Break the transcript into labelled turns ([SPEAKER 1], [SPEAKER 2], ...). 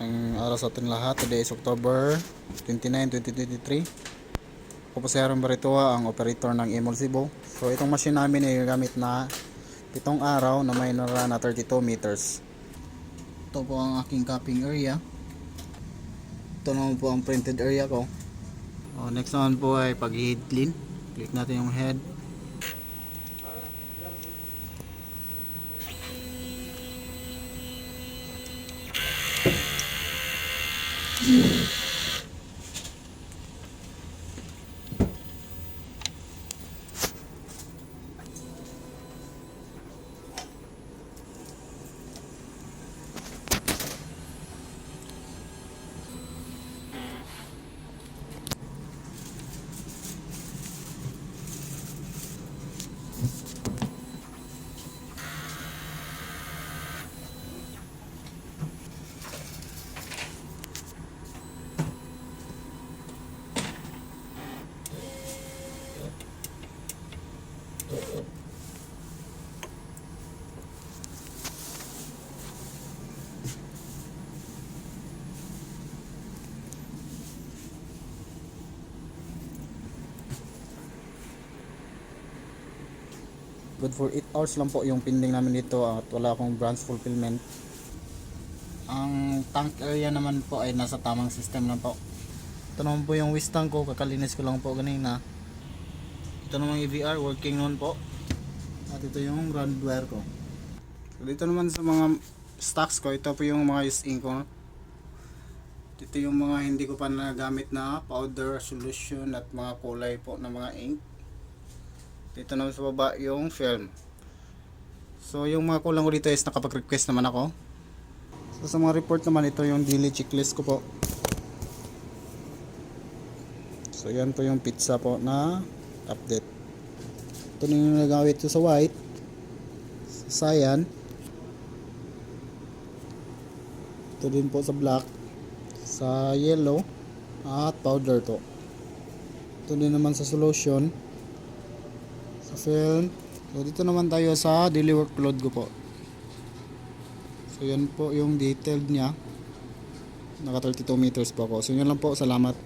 [SPEAKER 1] Ang araw sa ating lahat. Today is October 29, 2023. Ako po si Aaron Baritoa, ang operator ng Emol Cebu. So itong machine namin ay gamit na 7 araw na may nara na 32 meters. Ito po ang aking cupping area. Ito naman po ang printed area ko. Next naman po ay pag-head clean. Click natin yung head. Good for 8 hours lang po yung pending namin dito at wala akong branch fulfillment. Ang tank area naman po ay nasa tamang system lang po. Ito naman po yung waste tank ko, kakalinis ko lang po kanina. Ito naman EVR, working noon po. At ito yung ground wire ko. So dito naman sa mga stocks ko, ito po yung mga use ink ko. Dito yung mga hindi ko pa nagamit na powder, solution at mga kulay po na mga ink. Dito naman sa baba yung film. So yung mga kulang ko dito is nakapag-request naman ako. So sa mga report naman, ito yung daily checklist ko po. So yan po yung pizza po na update. Ito na yung nagawit ko sa white, sa cyan. Ito din po sa black, sa yellow at powder to. Ito din naman sa solution, sa film. So dito naman tayo sa daily workload ko po. So yan po yung detailed nya. Naka 32 meters po ako. So yun lang po, salamat.